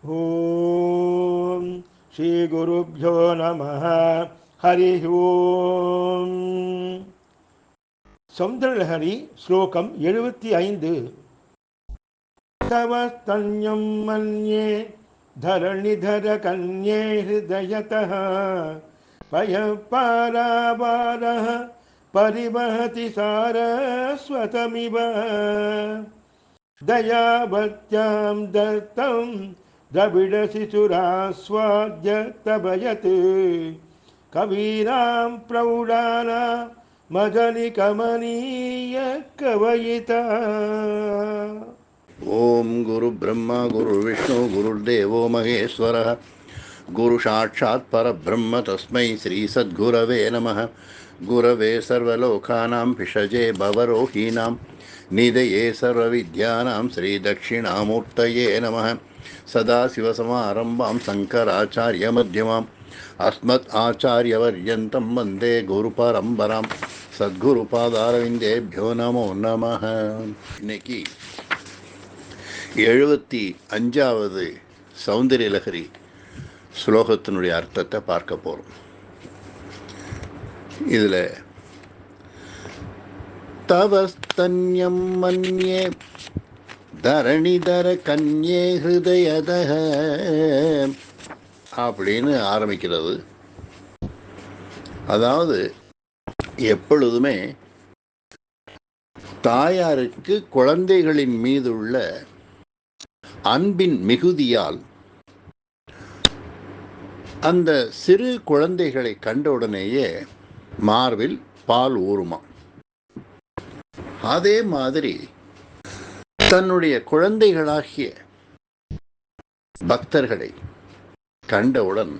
ஓம் ஸ்ரீ குருப்யோ நமः. ஹரி ஓம். சௌந்தரலஹரி ஸ்லோகம் 75. தவ ஸ்தன்யம் மன்யே தரணிதர கன்யே ஹிருதயதः பயபாராபாரः பரிவஹதி சாரஸ்வதமிவ दयावत्यां दत्तं द्रविडशिशुरास्वाद्य तवयत् कवीनां प्रौढानां मदनिकमनीय कवयिता. ஓம் குரு பிரம்மா குரு விஷ்ணு குருர்தேவோ மகேஸ்வரः குரு சாட்சாத் பரபிரம்ம தஸ்மை ஸ்ரீ சத்குரவே நமः. குரவே சர்வலோகானாம் பிஷஜே பவரோஹீனாம் நிதயே சர்வவித்யானாம் ஸ்ரீ தட்சிணாமூர்த்தயே நமः. சதாசிவசமாரம்பாம் சங்கராச்சாரிய மத்தியமாம் அஸ்மத் ஆச்சாரியவர்யந்தம் வந்தே குரு பரம்பராம். சத்குரு பாதாரவிந்தேபியோ நமோ நமः. இன்னைக்கு 75வது சௌந்தரியலஹரி ஸ்லோகத்தினுடைய அர்த்தத்தை பார்க்க போகிறோம். இதில் தவஸ்தன்யம் மன்யே தரணிதர கன்யே ஹிருதயதஹ அப்படின்னு ஆரம்பிக்கிறது. அதாவது எப்பொழுதுமே தாயாருக்கு குழந்தைகளின் மீதுள்ள அன்பின் மிகுதியால் அந்த சிறு குழந்தைகளை கண்டவுடனேயே மார்பில் பால் ஊறுமா. அதே மாதிரி தன்னுடைய குழந்தைகளாகிய பக்தர்களை கண்டவுடன்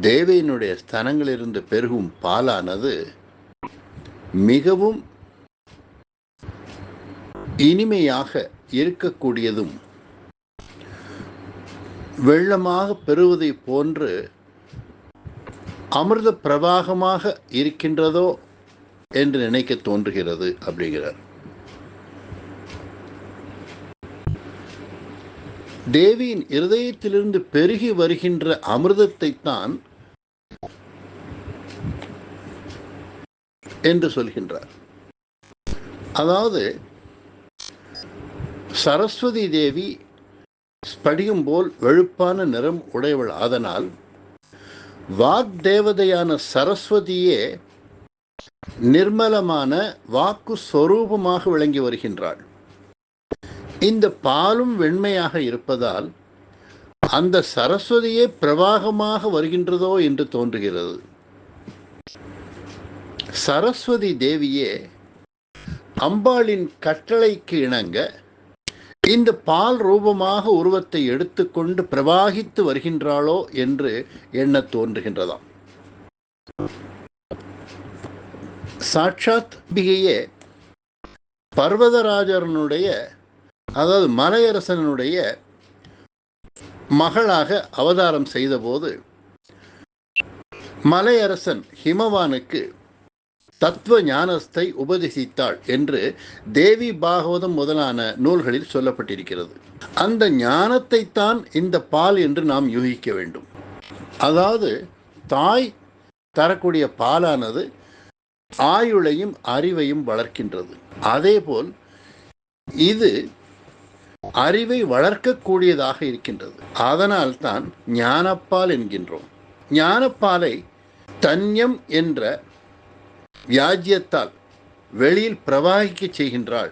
தேவியினுடைய ஸ்தனங்களிலிருந்து பெருகும் பாலானது மிகவும் இனிமையாக இருக்கக்கூடியதும் வெள்ளமாக பெறுவதை போன்று அமிர்த பிரவாகமாக இருக்கின்றதோ என்று நினைக்க தோன்றுகிறது அப்படிங்கிறார். தேவியின் இருதயத்திலிருந்து பெருகி வருகின்ற அமிர்தத்தை தான் என்று சொல்கின்றார். அதாவது சரஸ்வதி தேவி ஸ்படிகம் போல் வெளுப்பான நிறம் உடையவள். அதனால் வாக்தேவதையான சரஸ்வதியே நிர்மலமான வாக்கு ஸ்வரூபமாக விளங்கி வருகின்றாள். இந்த பாலும் வெண்மையாக இருப்பதால் அந்த சரஸ்வதியே பிரவாகமாக வருகின்றதோ என்று தோன்றுகிறது. சரஸ்வதி தேவியே அம்பாளின் கட்டளைக்கு இணங்க இந்த பால் ரூபமாக உருவத்தை எடுத்துக்கொண்டு பிரவாகித்து வருகின்றாளோ என்று எண்ண தோன்றுகின்றதாம். சாட்சாத் அம்பிகையே பர்வதராஜனுடைய, அதாவது மலையரசனுடைய மகளாக அவதாரம் செய்தபோது மலையரசன் ஹிமவானுக்கு தத்துவ ஞானத்தை உபதேசித்தாள் என்று தேவி பாகவதம் முதலான நூல்களில் சொல்லப்பட்டிருக்கிறது. அந்த ஞானத்தை தான் இந்த பால் என்று நாம் யூகிக்க வேண்டும். அதாவது தாய் தரக்கூடிய பாலானது ஆயுளையும் அறிவையும் வளர்க்கின்றது. அதேபோல் இது அறிவை வளர்க்கக்கூடியதாக இருக்கின்றது. அதனால் தான் ஞானப்பால் என்கின்றோம். ஞானப்பாலை தன்யம் என்ற வியாஜ்யத்தால் வெளியில் பிரவாகிக்க செய்கின்றாள்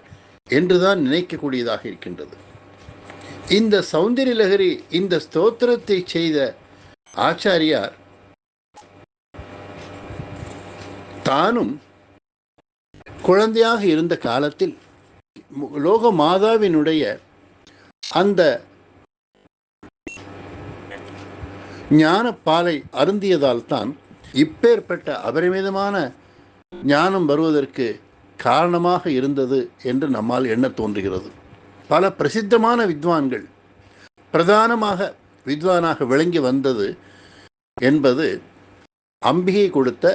என்றுதான் நினைக்கக்கூடியதாக இருக்கின்றது. இந்த சௌந்தரியலஹரி இந்த ஸ்தோத்திரத்தை செய்த ஆச்சாரியார் தானும் குழந்தையாக இருந்த காலத்தில் லோக மாதாவினுடைய அந்த ஞான பாலை அருந்தியதால் தான் இப்பேற்பட்ட அபரிமிதமான ஞானம் வருவதற்கு காரணமாக இருந்தது என்று நம்மால் எண்ண தோன்றுகிறது. பல பிரசித்தமான வித்வான்கள் பிரதானமாக வித்வானாக விளங்கி வந்தது என்பது அம்பிகை கொடுத்த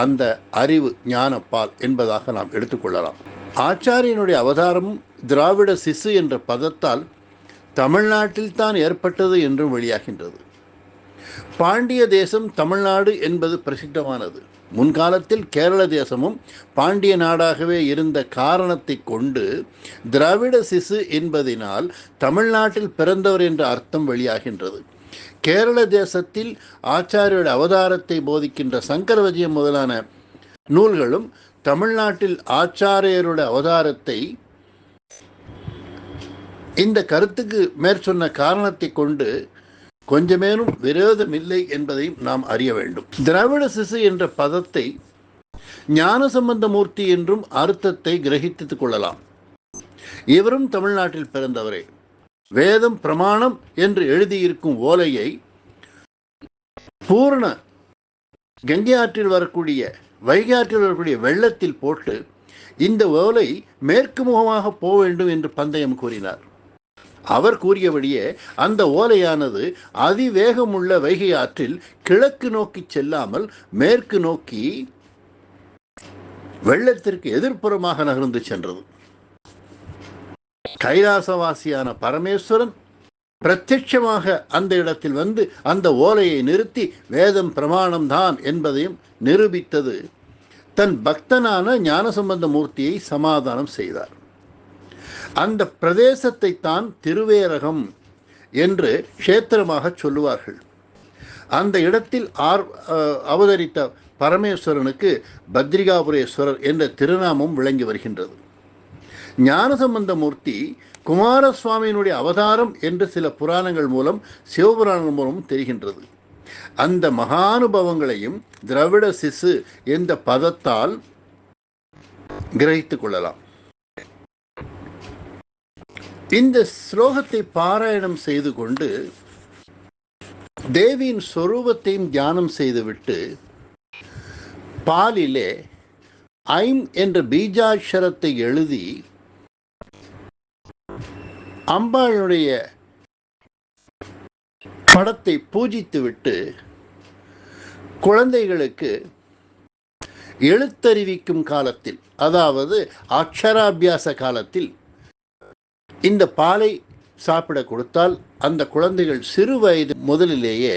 அந்த அறிவு ஞானப்பால் என்பதாக நாம் எடுத்துக்கொள்ளலாம். ஆச்சாரியனுடைய அவதாரமும் திராவிட சிசு என்ற பதத்தால் தமிழ்நாட்டில் தான் ஏற்பட்டது என்றும் வெளியாகின்றது. பாண்டிய தேசம் தமிழ்நாடு என்பது பிரசித்தமானது. முன்காலத்தில் கேரள தேசமும் பாண்டிய நாடாகவே இருந்த காரணத்தை கொண்டு திராவிட சிசு என்பதினால் தமிழ்நாட்டில் பிறந்தவர் என்ற அர்த்தம் வெளியாகின்றது. கேரள தேசத்தில் ஆச்சாரியோட அவதாரத்தை போதிக்கின்ற சங்கர விஜயம் முதலான நூல்களும் தமிழ்நாட்டில் ஆச்சாரியருடைய அவதாரத்தை இந்த கருத்துக்கு மேற்சொன்ன காரணத்தை கொண்டு கொஞ்சமேனும் விரோதமில்லை என்பதை நாம் அறிய வேண்டும். திராவிட சிசு என்ற பதத்தை ஞானசம்பந்த மூர்த்தி என்றும் அர்த்தத்தை கிரகித்துக் கொள்ளலாம். இவரும் தமிழ்நாட்டில் பிறந்தவரே. வேதம் பிரமாணம் என்று எழுதியிருக்கும் ஓலையை பூர்ண கங்கை ஆற்றில் வரக்கூடிய வைகை ஆற்றில் வரக்கூடிய வெள்ளத்தில் போட்டு இந்த ஓலை மேற்கு முகமாக போக வேண்டும் என்று பந்தயம் கூறினார். அவர் கூறியபடியே அந்த ஓலையானது அதிவேகமுள்ள வைகை ஆற்றில் கிழக்கு நோக்கி செல்லாமல் மேற்கு நோக்கி வெள்ளத்திற்கு எதிர்ப்புறமாக நகர்ந்து சென்றது. கைலாசவாசியான பரமேஸ்வரன் பிரத்யட்சமாக அந்த இடத்தில் வந்து அந்த ஓலையை நிறுத்தி வேதம் பிரமாணம்தான் என்பதையும் நிரூபித்தது தன் பக்தனான ஞானசம்பந்த மூர்த்தியை சமாதானம் செய்தார். அந்த பிரதேசத்தை தான் திருவேரகம் என்று க்ஷேத்திரமாக சொல்லுவார்கள். அந்த இடத்தில் அவதரித்த பரமேஸ்வரனுக்கு பத்ரிகாபுரேஸ்வரர் என்ற திருநாமம் விளங்கி வருகின்றது. ஞானசம்பந்த மூர்த்தி குமாரசுவாமியினுடைய அவதாரம் என்று சில புராணங்கள் மூலம் சிவபுராணங்கள் மூலம் தெரிகின்றது. அந்த மகானுபவங்களையும் திராவிட சிசு என்ற பதத்தால் கிரகித்துக் கொள்ளலாம். இந்த ஸ்லோகத்தை பாராயணம் செய்து கொண்டு தேவியின் சொரூபத்தையும் தியானம் செய்துவிட்டு பாலிலே ஐம் என்ற பீஜாட்சரத்தை எழுதி அம்பாளுடைய படத்தை பூஜித்துவிட்டு குழந்தைகளுக்கு எழுத்தறிவிக்கும் காலத்தில், அதாவது அக்ஷராபியாச காலத்தில் இந்த பாலை சாப்பிட கொடுத்தால் அந்த குழந்தைகள் சிறு வயது முதலிலேயே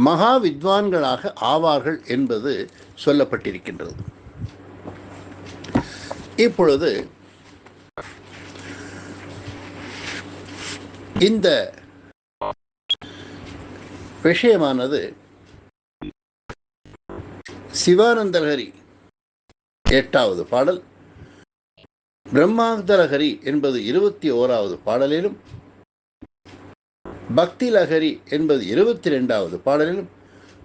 மகா வித்வான்களாக ஆவார்கள் என்பது சொல்லப்பட்டிருக்கின்றது. இப்பொழுது இந்த விஷயமானது சிவானந்தலஹரி 8வது பாடல், பிரம்மாந்தலஹரி என்பது 21வது பாடலிலும், பக்தி லஹரி என்பது 22வது பாடலிலும்,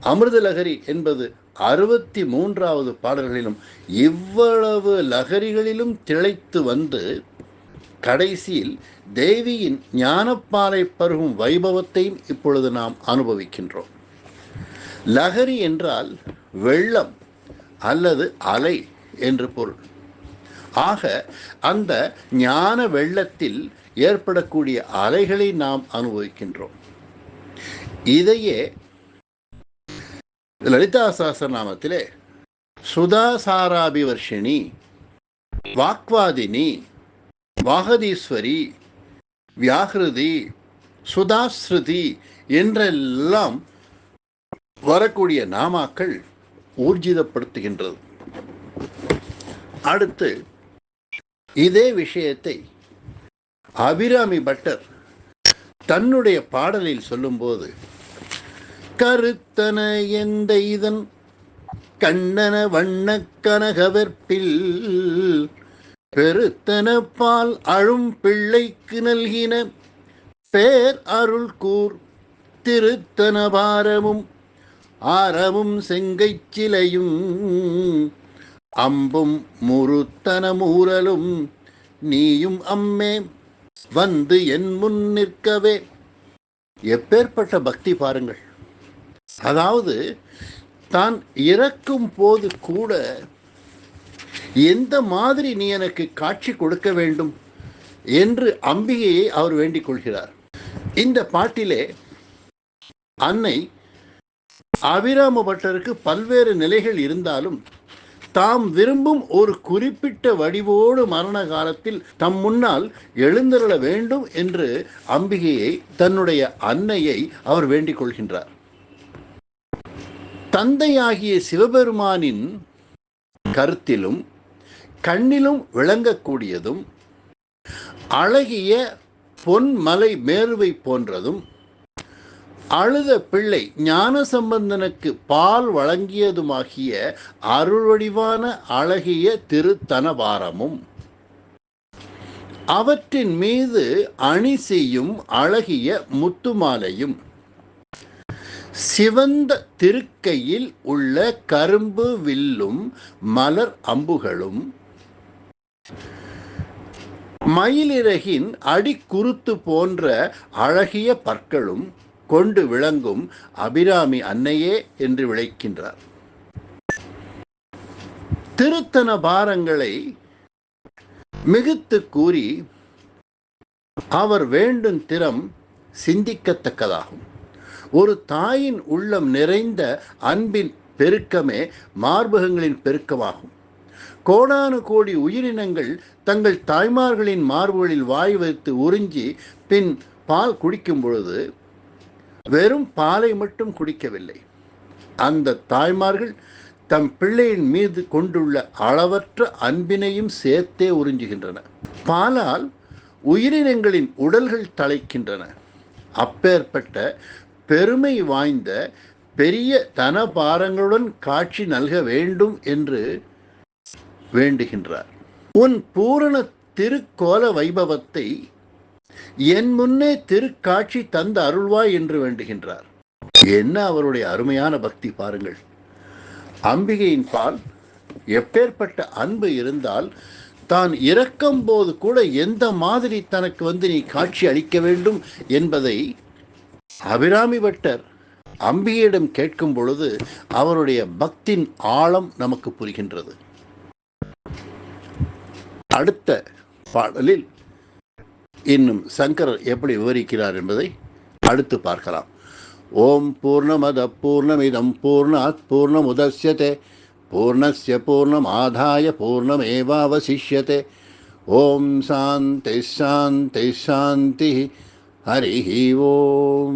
அமிர்தலஹரி என்பது 63வது பாடல்களிலும் இவ்வளவு லஹரிகளிலும் திளைத்து வந்து கடைசியில் தேவியின் ஞானப்பாலை பருகும் வைபவத்தையும் இப்பொழுது நாம் அனுபவிக்கின்றோம். லஹரி என்றால் வெள்ளம் அல்லது அலை என்று பொருள். ஆக அந்த ஞான வெள்ளத்தில் ஏற்படக்கூடிய அலைகளை நாம் அனுபவிக்கின்றோம். இதையே லலிதா சஹஸ்ரநாமத்திலே சுதாசாராபிவர்ஷினி, வாக்வாதினி, வாகதீஸ்வரி, வியாகிருதி, சுதாஸ்ருதி என்றெல்லாம் வரக்கூடிய நாமாக்கள் ஊர்ஜிதப்படுத்துகின்றது. அடுத்து இதே விஷயத்தை அபிராமி பட்டர் தன்னுடைய பாடலில் சொல்லும்போது, கருத்தன எந்த இதன் கண்ணன வண்ண கனகவெற்பில் பெருத்தன பால் அழும் பிள்ளைக்கு நல்கின பேர் அருள் கூர் திருத்தன பாரமும் ஆரமும் செங்கை சிலையும் அம்பும் முருத்தன மூரலும் நீயும் அம்மே வந்து என் முன் நிற்கவே. எப்பேற்பட்ட பக்தி பாருங்கள்! அதாவது தான் இறக்கும் போது கூட எந்த மாதிரி நீ எனக்கு காட்சி கொடுக்க வேண்டும் என்று அம்பிகையை அவர் வேண்டிக் கொள்கிறார். இந்த பாட்டிலே அன்னை அபிராம பட்டருக்கு பல்வேறு நிலைகள் இருந்தாலும் தாம் விரும்பும் ஒரு குறிப்பிட்ட வடிவோடு மரண காலத்தில் தம் முன்னால் எழுந்தருள வேண்டும் என்று அம்பிகையை, தன்னுடைய அன்னையை அவர் வேண்டிக் கொள்கின்றார். தந்தையாகிய சிவபெருமானின் கருத்திலும் கண்ணிலும் விளங்கக்கூடியதும் அழகிய பொன்மலை மேருவை போன்றதும் அழுத பிள்ளை ஞானசம்பந்தனுக்கு பால் வழங்கியதுமாகிய அருள்வடிவான அழகிய திருத்தனபாரமும் அவற்றின் மீது அணி செய்யும் அழகிய முத்துமாலையும் சிவந்த திருக்கையில் உள்ள கரும்பு வில்லும் மலர் அம்புகளும் மயிலிறகின் அடிக்குருத்து போன்ற அழகிய பற்களும் கொண்டு விளங்கும் அபிராமி அன்னையே என்று விளைக்கின்றார். திருத்தன பாரங்களை மிகுத்து கூறி அவர் வேண்டும் திறம் சிந்திக்கத்தக்கதாகும். ஒரு தாயின் உள்ளம் நிறைந்த அன்பின் பெருக்கமே மார்பகங்களின் பெருக்கமாகும். கோடானு கோடி உயிரினங்கள் தங்கள் தாய்மார்களின் மார்புகளில் வாய் வைத்து உறிஞ்சி பின் பால் குடிக்கும் பொழுது வெறும் பாலை மட்டும் குடிக்கவில்லை. அந்த தாய்மார்கள் தம் பிள்ளையின் மீது கொண்டுள்ள அளவற்ற அன்பினையும் சேர்த்தே உறிஞ்சுகின்றன. பாலால் உயிரினங்களின் உடல்கள் தழைக்கின்றன. அப்பேற்பட்ட பெருமை வாய்ந்த பெரிய தனபாரங்களுடன் காட்சி நல்க வேண்டும் என்று வேண்டுகின்றார். உன் பூரண திருக்கோல வைபவத்தை என் முன்னே திருக்காட்சி தந்த அருள்வாய் என்று வேண்டுகின்றார். என்ன அவருடைய அருமையான பக்தி பாருங்கள். அம்பிகையின் பால் எப்பேற்பட்ட அன்பு இருந்தால் தான் இறக்கும் போது கூட எந்த மாதிரி தனக்கு நீ காட்சி அளிக்க வேண்டும் என்பதை அபிராமி பட்டர் அம்பிகையிடம் கேட்கும் பொழுது அவருடைய பக்தின் ஆழம் நமக்கு புரிகின்றது. அடுத்த பாடலில் இன்னும் சங்கரர் எப்படி விவரிக்கிறார் என்பதை அடுத்து பார்க்கலாம். ஓம் பூர்ணமத பூர்ணமிதம் பூர்ணாத் பூர்ணமுதஸ்யதே பூர்ணஸ்ய பூர்ணமாதாய பூர்ணமேவாவசிஷ்யதே. ஓம் சாந்தி சாந்தி சாந்தி. ஹரி ஓம்.